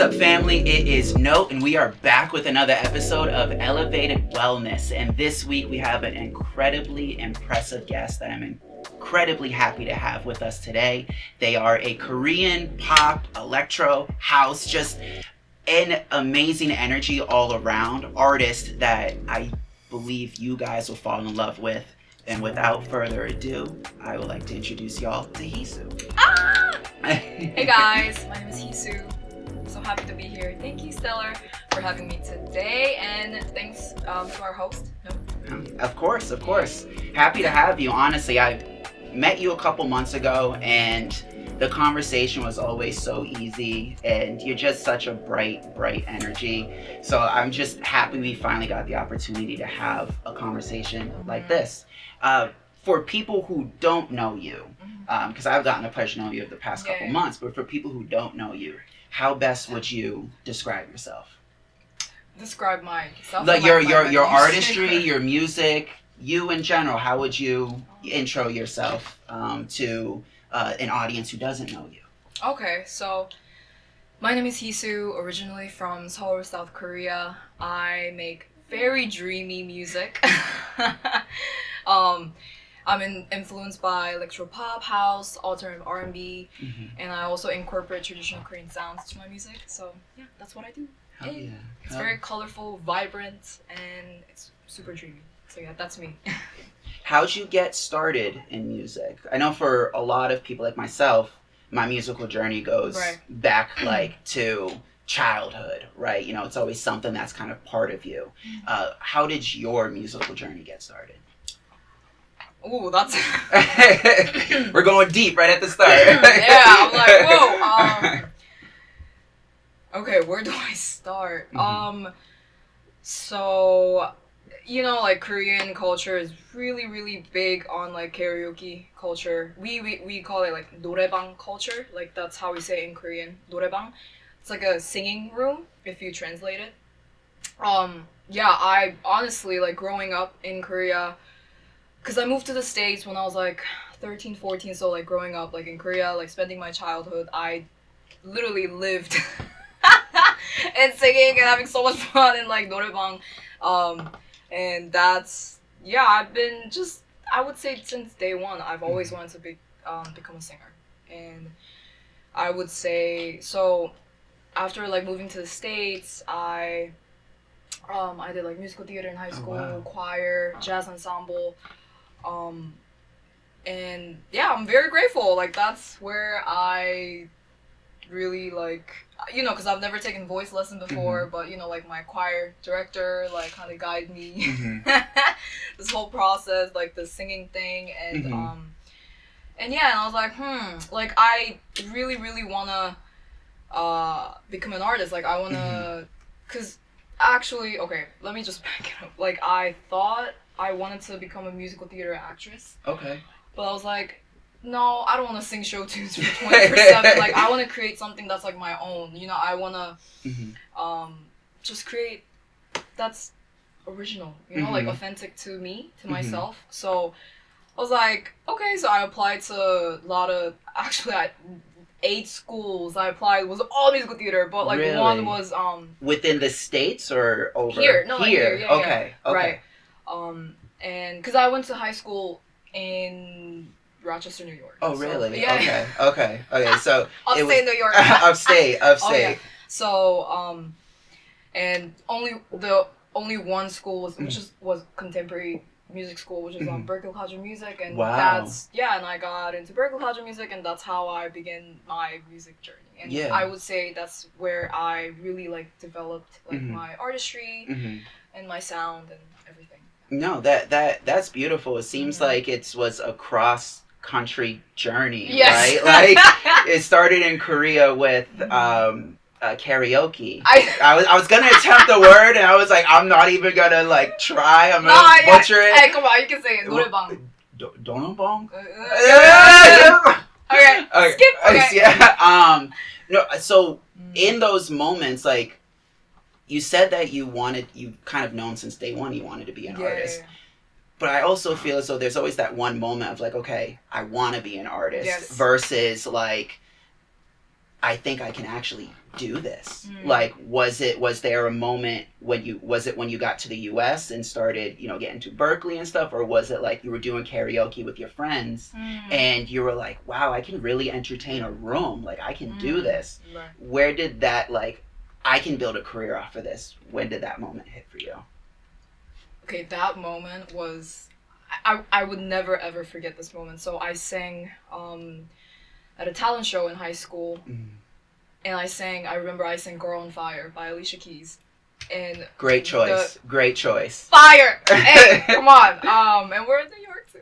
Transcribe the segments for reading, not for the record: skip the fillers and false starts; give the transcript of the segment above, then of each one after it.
up, family? It is Note, and we are back with another episode of Elevated Wellness. And this week we have an incredibly impressive guest that I'm incredibly happy to have with us today. They are a Korean pop, electro, house, just an amazing energy all around artist that I believe you guys will fall in love with. And without further ado, I would like to introduce y'all to Heesu. Hey guys, my name is Heesu. So happy to be here. Thank you, Stellar, for having me today, and thanks to our host. Of course. Happy to have you. Honestly, I met you a couple months ago, and the conversation was always so easy, and you're just such a bright energy. So I'm just happy we finally got the opportunity to have a conversation like this. For people who don't know you, because I've gotten the pleasure to know you over the past couple months, but for people who don't know you, how best would you describe yourself? Describe myself? Like your artistry, your music, you in general. How would you intro yourself to an audience who doesn't know you? Okay, so my name is Heesu, originally from Seoul, South Korea. I make very dreamy music. I'm influenced by electro pop, house, alternative R&B, and I also incorporate traditional Korean sounds to my music. So yeah, that's what I do. It's very colorful, vibrant, and it's super dreamy. So yeah, that's me. How'd you get started in music? I know for a lot of people like myself, my musical journey goes back like to childhood, right? You know, it's always something that's kind of part of you. How did your musical journey get started? Ooh, that's... We're going deep right at the start. Yeah, I'm like, whoa. Okay, where do I start? So, you know, like Korean culture is really, really big on like karaoke culture. We call it like 노래방 culture. Like that's how we say it in Korean, 노래방. It's like a singing room if you translate it. Yeah, I honestly like growing up in Korea, because I moved to the States when I was like 13, 14, so like growing up like in Korea, like spending my childhood, I literally lived and singing and having so much fun in like 노래방. And that's, yeah, I've been just, I would say since day one, I've always wanted to become a singer. And I would say, so after like moving to the States, I did like musical theater in high school, choir, jazz ensemble. And yeah, I'm very grateful. Like that's where I really like, you know, because I've never taken voice lesson before, but you know, like my choir director like kind of guided me this whole process, like the singing thing, and yeah, and I was like, like I really wanna become an artist. Like I wanna, cause actually, okay, let me just back it up. Like I thought I wanted to become a musical theater actress. Okay. But I was like, no, I don't want to sing show tunes for 24/7. Like, I want to create something that's like my own. You know, I want to just create that's original. You know, like authentic to me, to myself. So I was like, okay. So I applied to a lot of 8 schools. I applied was all musical theater, but like one was within the States or over here. No, here. Yeah, okay. Right. And because I went to high school in Rochester, New York. Oh, really? So, yeah. Okay. So upstate New York. upstate. Oh, yeah. So and only one school was contemporary music school, which is Berklee College of Music, and that's and I got into Berklee College of Music, and that's how I began my music journey. And I would say that's where I really like developed like my artistry and my sound and everything. No, that's beautiful. It seems like it was a cross-country journey, right? Like it started in Korea with karaoke. I was gonna attempt the word, and I was like, I'm not even gonna like try. I'm gonna butcher it. Hey, come on, you can say it. 노래방. Dononbong. Okay. Skip. Okay. Yeah. No. So in those moments, like. You said that you've kind of known since day one you wanted to be an artist. Yeah. But I also feel as though there's always that one moment of like, okay, I want to be an artist versus like, I think I can actually do this. Mm. Like, was there a moment when you got to the US and started, getting to Berkeley and stuff, or was it like you were doing karaoke with your friends and you were like, wow, I can really entertain a room. Like, I can do this. Right. Where did that, like, I can build a career off of this? When did that moment hit for you? Okay, that moment was, I would never ever forget this moment. So I sang at a talent show in high school, and I remember I sang Girl on Fire by Alicia Keys. And great choice. Great choice. Fire! Hey, come on. And we're in New York too.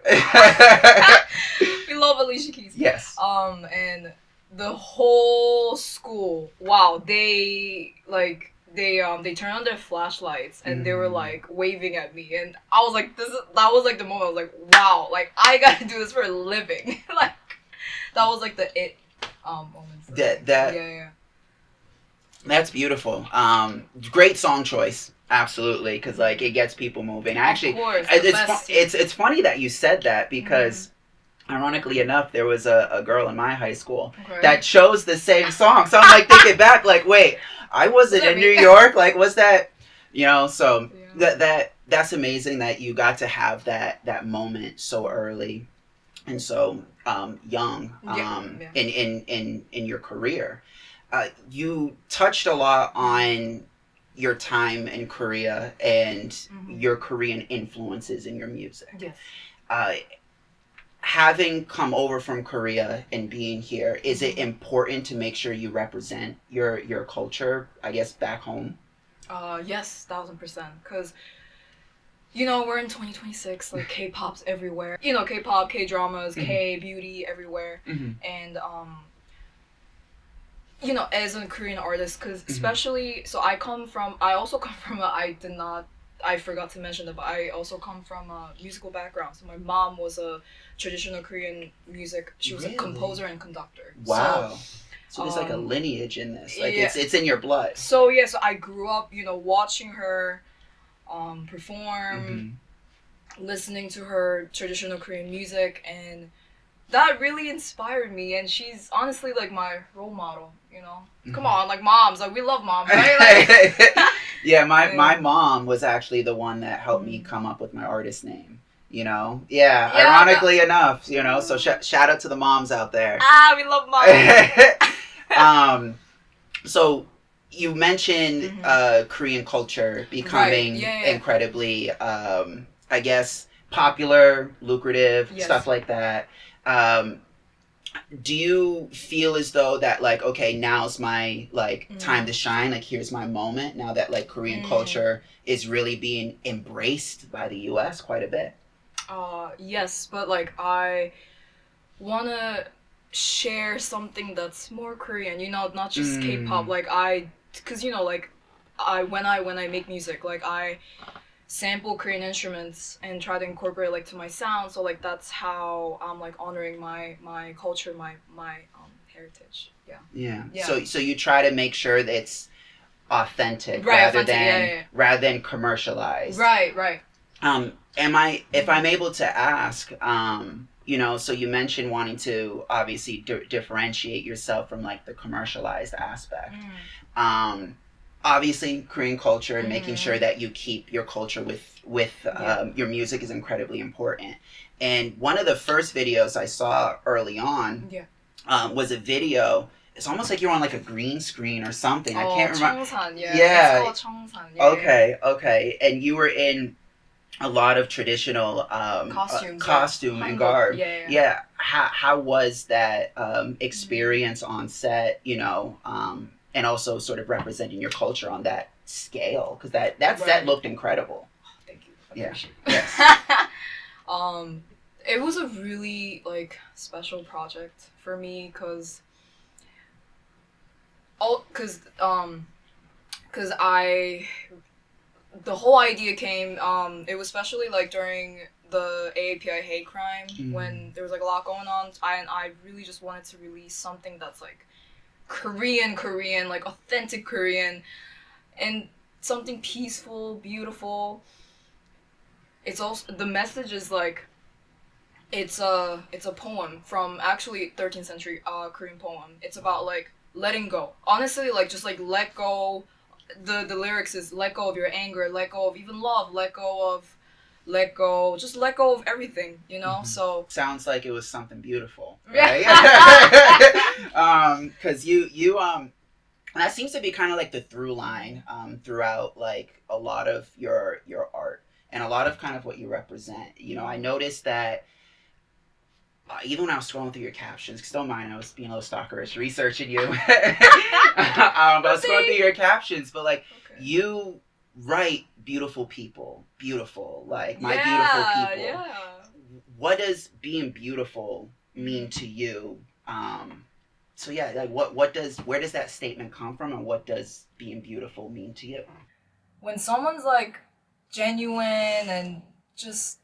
We love Alicia Keys. Yes. And the whole school, wow, they turned on their flashlights and they were like waving at me, and I was like, that was like the moment I was like, wow, like I gotta do this for a living. Like that was like the moment. Yeah. That's beautiful. Great song choice. Absolutely, because like it gets people moving. Actually, of course, it's funny that you said that because ironically enough, there was a girl in my high school that chose the same song. So I'm like thinking back, like, wait, I wasn't in New York. Like, was that, So that's amazing that you got to have that moment so early and so young in your career. You touched a lot on your time in Korea and your Korean influences in your music. Yes. Having come over from Korea and being here, is it important to make sure you represent your culture, I guess, back home? Yes, 1000%. Because, we're in 2026, like K-pop's everywhere. K-pop, K-dramas, K-beauty everywhere. And, as a Korean artist, because especially, so I also come from I forgot to mention that, but I also come from a musical background. So my mom was a traditional Korean music. She was a composer and conductor. Wow. So there's like a lineage in this. Like it's in your blood. So so I grew up, watching her perform, listening to her traditional Korean music, and that really inspired me. And she's honestly like my role model, Come on, like moms, like we love moms, right? Like, yeah, my mom was actually the one that helped me come up with my artist name. Ironically enough, so shout out to the moms out there. We love moms. So you mentioned Korean culture becoming incredibly, I guess, popular, lucrative, stuff like that. Do you feel as though that like, okay, now's my like time to shine, like here's my moment now that like Korean culture is really being embraced by the US quite a bit? Yes, but like I wanna share something that's more Korean, not just K-pop. Like because like when I make music, like I sample Korean instruments and try to incorporate like to my sound. So like that's how I'm like honoring my culture, my heritage. Yeah. So you try to make sure that it's authentic rather than commercialized. Right. If I'm able to ask, so you mentioned wanting to obviously differentiate yourself from like the commercialized aspect. Obviously Korean culture and making sure that you keep your culture with your music is incredibly important. And one of the first videos I saw early on was a video. It's almost like you're on like a green screen or something. I can't remember. Cheongsan, yeah. It's called Cheongsan. Okay. And you were in a lot of traditional costume and garb. Yeah. How was that experience on set? And also sort of representing your culture on that scale, because that set looked incredible. Thank you. Yes. It was a really like special project for me because the whole idea came. It was especially like during the AAPI hate crime when there was like a lot going on. I really just wanted to release something that's like Korean, like authentic Korean, and something peaceful, beautiful. It's also, the message is like, it's a poem from actually 13th century Korean poem. It's about like letting go. Honestly, like just like let go. The lyrics is let go of your anger, let go of even love, just let go of everything, you know? Mhm. So Sounds like it was something beautiful, Yeah. right? Because and that seems to be kind of like the through line throughout like a lot of your art and a lot of kind of what you represent. You know, I noticed that even when I was scrolling through your captions, because don't mind, I was being a little stalkerish, researching you. I was scrolling through your captions, but like Okay. you write beautiful people, beautiful, like my Yeah, beautiful people. yeah. What does being beautiful mean to you? So yeah, like where does that statement come from, and what does being beautiful mean to you? When someone's like genuine and just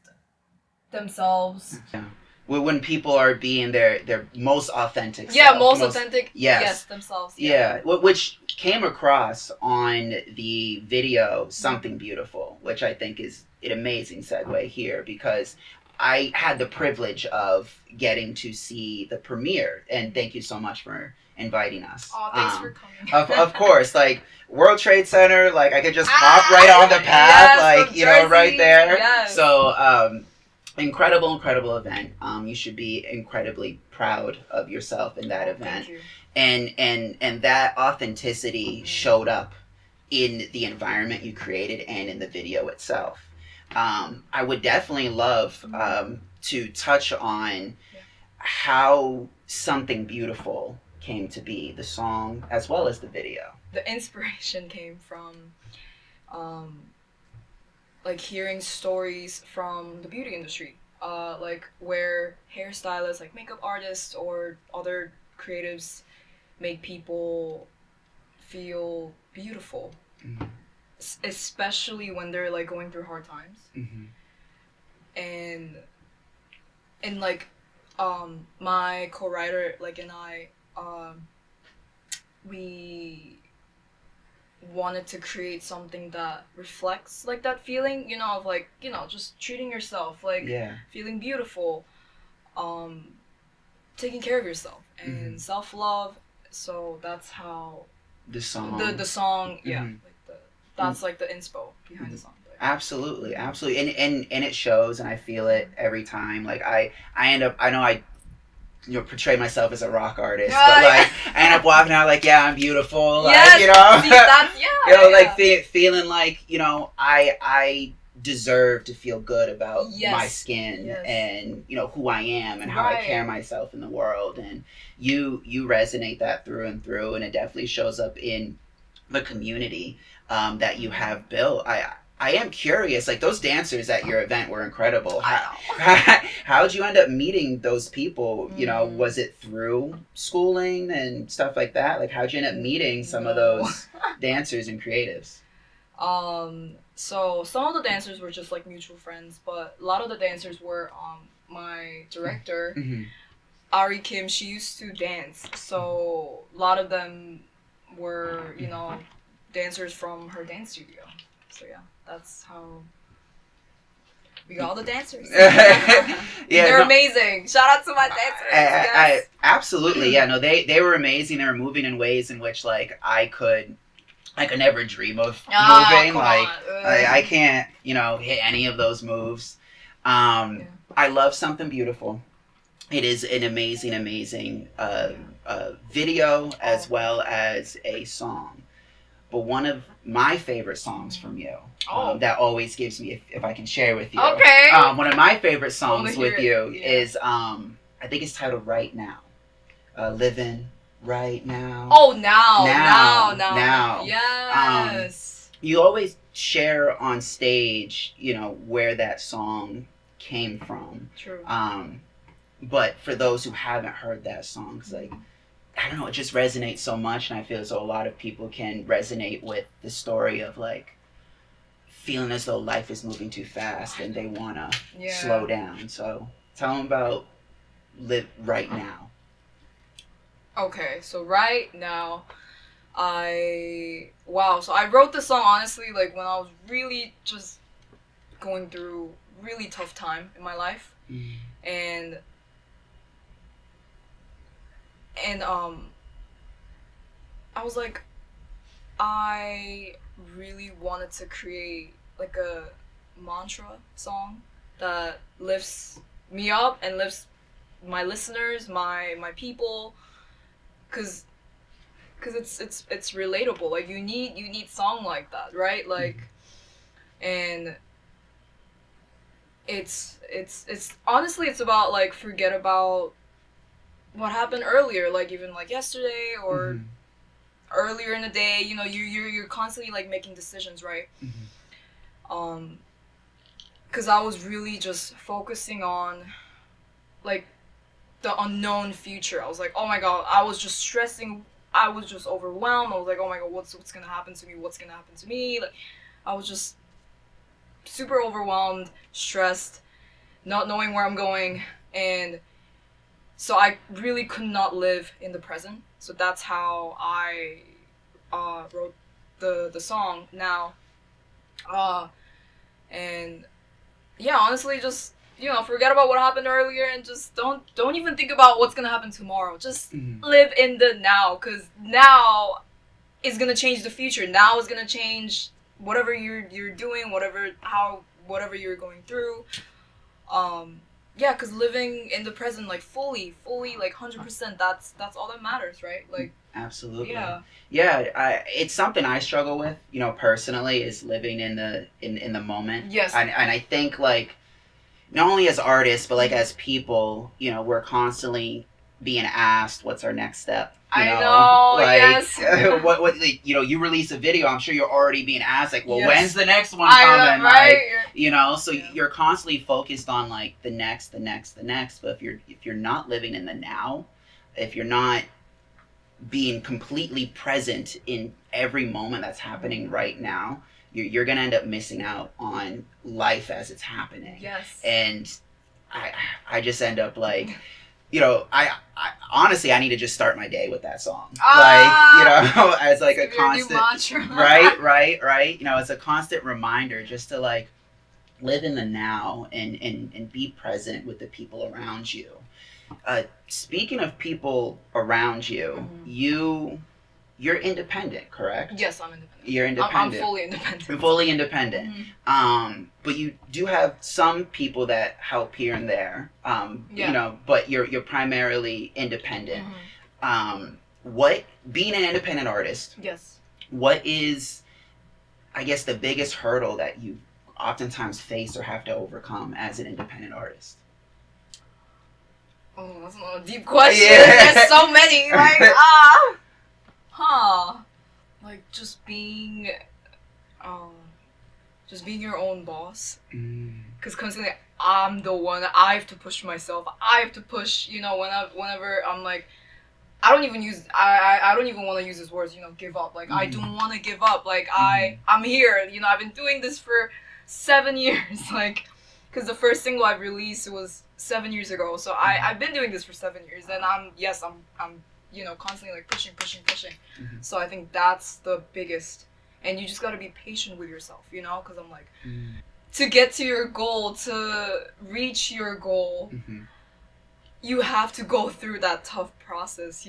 themselves. Yeah. When people are being their most authentic Yeah, self, most authentic. yes. Yes, themselves. Yeah, which came across on the video Something Beautiful, which I think is an amazing segue here because I had the privilege of getting to see the premiere, and thank you so much for inviting us. Oh, thanks for coming. Of course, like World Trade Center, like I could just hop right on the path, Yes, like from you know, right Jersey, there. yes. So, incredible event. You should be incredibly proud of yourself in that event. Thank you. And that authenticity showed up in the environment you created and in the video itself. I would definitely love to touch on how Something Beautiful came to be, the song as well as the video. The inspiration came from like hearing stories from the beauty industry, like where hairstylists, like makeup artists or other creatives make people feel beautiful, especially when they're like going through hard times. And like my co-writer like and I we wanted to create something that reflects like that feeling, you know, of like, you know, just treating yourself, like feeling beautiful, taking care of yourself and self-love. So that's how the song the song like that's like the inspo behind the song. Absolutely, and it shows, and I feel it every time. Like I end up, I know I portray myself as a rock artist, but like I end up walking out like, yeah, I'm beautiful, like, you know, see, that's, you know, like feeling like, you know, I deserve to feel good about my skin and, you know, who I am and how I carry myself in the world, and you resonate that through and through, and it definitely shows up in the community that you have built. I am curious, like those dancers at your event were incredible. How'd you end up meeting those people? You know, was it through schooling and stuff like that? Like how'd you end up meeting some of those dancers and creatives? So some of the dancers were just like mutual friends, but a lot of the dancers were my director, Ari Kim. She used to dance, so a lot of them were, you know, dancers from her dance studio. So yeah, that's how we got all the dancers. They're amazing. Shout out to my dancers. I absolutely, yeah, no, they were amazing. They were moving in ways in which like I could never dream of moving. Like I can't, you know, hit any of those moves. I love Something Beautiful. It is an amazing video as well as a song. But one of my favorite songs from you that always gives me, if I can share with you. Okay. One of my favorite songs with you is, I think it's titled Right Now. Living Right Now. Oh, now. Yes. You always share on stage, you know, where that song came from. True. But for those who haven't heard that song, it's like, I don't know, it just resonates so much, and I feel as though a lot of people can resonate with the story of like feeling as though life is moving too fast and they want to slow down. So tell them about Live Right Now. Okay, so Right Now, so I wrote this song honestly like when I was really just going through really tough time in my life, and I was like, I really wanted to create like a mantra song that lifts me up and lifts my listeners, my people, cause it's relatable. Like you need song like that, right? Like, and it's honestly it's about like forget about what happened earlier, like even like yesterday or Mhm. earlier in the day. You know, you're constantly like making decisions, right? Mhm. Because I was really just focusing on like the unknown future. I was like, oh my god, I was just stressing. I was just overwhelmed. I was like, oh my god, what's gonna happen to me? What's gonna happen to me? Like, I was just super overwhelmed, stressed, not knowing where I'm going, and so I really could not live in the present. So that's how I wrote the song now, and yeah, honestly, just forget about what happened earlier and just don't even think about what's gonna happen tomorrow. Just Mhm. live in the now, cause now is gonna change the future. Now is gonna change whatever you're doing, whatever you're going through. Yeah, cause living in the present, like fully, like 100%. That's all that matters, right? Like, Absolutely. yeah, Yeah, it's something I struggle with, personally, is living in the moment. yes, And I think like not only as artists but like as people, we're constantly being asked what's our next step. I know, Like yes. what like, you release a video, I'm sure you're already being asked like, well, Yes. when's the next one I coming? know, right? Like, so Yeah. you're constantly focused on like the next. But if you're not living in the now, if you're not being completely present in every moment that's happening right now, you're gonna end up missing out on life as it's happening. Yes. And I just end up like, I honestly I need to just start my day with that song, as like a constant, right. It's a constant reminder just to like live in the now and be present with the people around you. Speaking of people around you, you're independent, correct? Yes, I'm independent. You're independent. I'm fully independent. Fully independent. Mhm. But you do have some people that help here and there. Yeah. But you're primarily independent. Mhm. What being an independent artist? Yes. What is, I guess, the biggest hurdle that you oftentimes face or have to overcome as an independent artist? Oh, that's a deep question. Yeah. There's so many. Like, like just um, being your own boss. Because constantly, I'm the one. I have to push myself. I have to push. Whenever I'm like, I don't even use. I don't even want to use these words. Give up. Like, I don't want to give up. Like, I'm here. I've been doing this for 7 years. Like, because the first single I've released was 7 years ago. So I've been doing this for 7 years, and I'm constantly like pushing. So I think that's the biggest, and you just gotta be patient with yourself, because I'm like, to get to your goal, to reach your goal, you have to go through that tough process,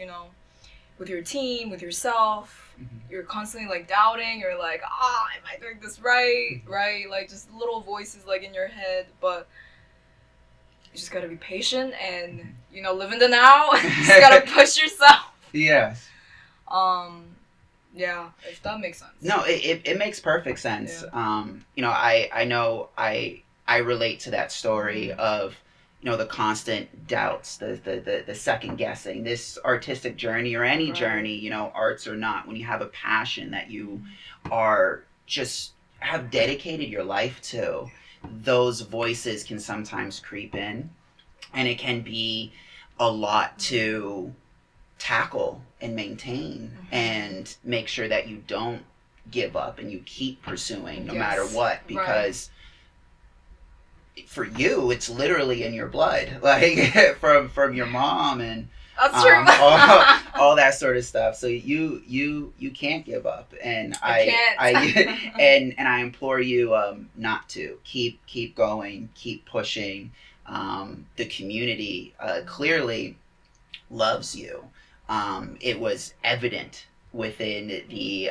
with your team, with yourself. You're constantly like doubting. You're like, am I doing this right? Right? Like just little voices like in your head, but you just gotta be patient and live in the now. You just gotta push yourself. Yes. Yeah, if that makes sense. No, it makes perfect sense. Yeah. I know I relate to that story of the constant doubts, the second guessing. This artistic journey or any journey, arts or not, when you have a passion that you are just have dedicated your life to, those voices can sometimes creep in, and it can be a lot to tackle and maintain and make sure that you don't give up and you keep pursuing no matter what, because for you it's literally in your blood, like from your mom and that's true. all that sort of stuff. So you can't give up, and I can't. and I implore you not to keep going, keep pushing. The community clearly loves you. It was evident within the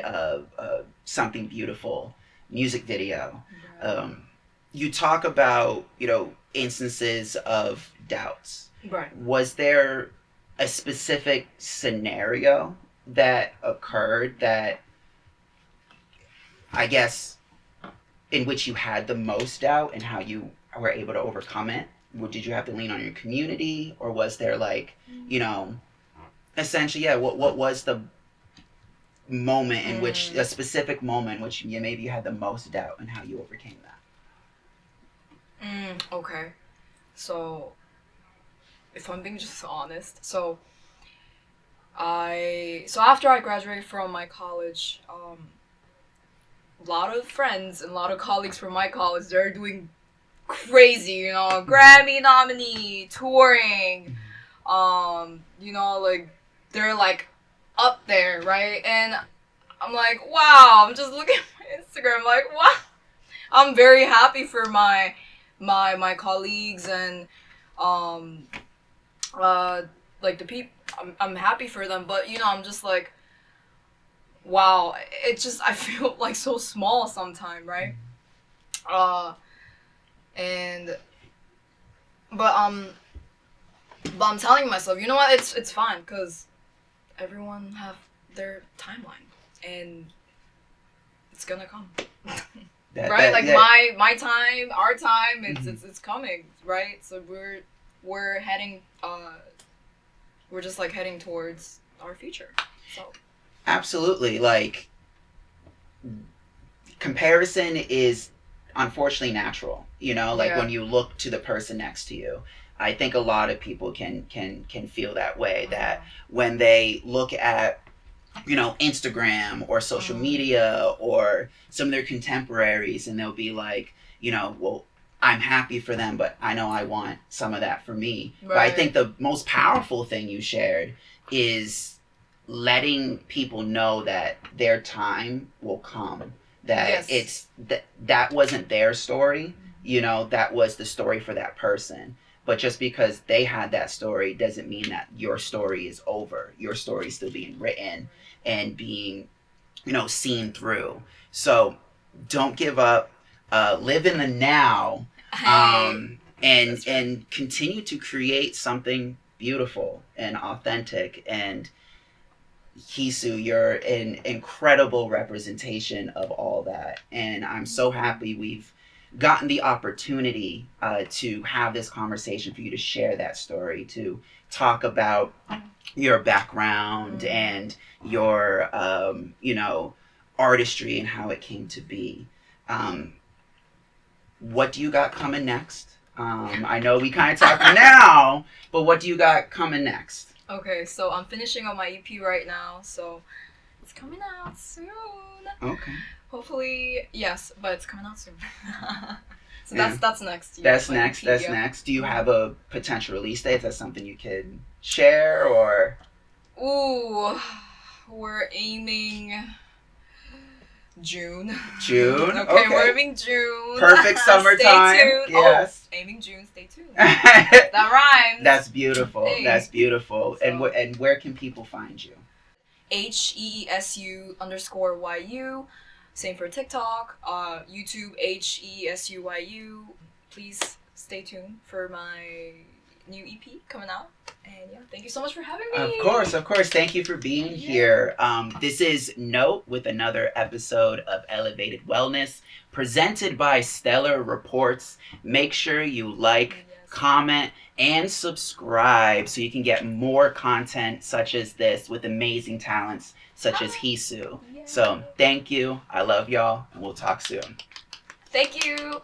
Something Beautiful music video. You talk about, instances of doubts. Right. Was there a specific scenario that occurred that, I guess, in which you had the most doubt and how you were able to overcome it? Did you have to lean on your community, or was there essentially, what was the moment in which, a specific moment in which maybe you had the most doubt and how you overcame that? Okay. So, if I'm being just honest, so after I graduated from my college, a lot of friends and a lot of colleagues from my college, they're doing crazy, Grammy nominee, touring, they're like up there, right? And I'm like, wow, I'm just looking at my Instagram, like, wow. I'm very happy for my colleagues and the people. I'm happy for them, but I'm just like, wow. It just, I feel like so small sometimes, right? But I'm telling myself, you know what? It's fine, because everyone have their timeline, and it's gonna come. Right? My time, our time, it's coming, right? So we're heading, we're just like heading towards our future. So absolutely, comparison is unfortunately natural. When you look to the person next to you, I think a lot of people can feel that way. That when they look at Instagram or social media or some of their contemporaries, and they'll be like, well, I'm happy for them, but I know I want some of that for me. Right. But I think the most powerful thing you shared is letting people know that their time will come. That it's that wasn't their story, that was the story for that person. But just because they had that story doesn't mean that your story is over. Your story is still being written and being, seen through. So don't give up. Live in the now, and continue to create something beautiful and authentic. And Heesu, you're an incredible representation of all that. And I'm so happy we've gotten the opportunity to have this conversation, for you to share that story, to talk about your background and your, artistry and how it came to be. What do you got coming next? I know we kind of talked now, but what do you got coming next? Okay, so I'm finishing on my EP right now, so it's coming out soon. Okay. Hopefully, yes, but it's coming out soon. So that's next. That's next. That's next. Do you have a potential release date? Is that something you could share, or? Ooh, we're aiming June. June. Okay, we're aiming June. Perfect summertime. Stay tuned. Yes. Aiming June. Stay tuned. That rhymes. That's beautiful. Hey. That's beautiful. So, and where can people find you? HEESU_YU. Same for TikTok. YouTube HEESUYU. Please stay tuned for my new EP coming out. And thank you so much for having me. Of course. Thank you for being here. This is Note with another episode of Elevated Wellness, presented by Stellar Reports. Make sure you comment, and subscribe so you can get more content such as this with amazing talents such as Heesu. So thank you. I love y'all, and we'll talk soon. Thank you.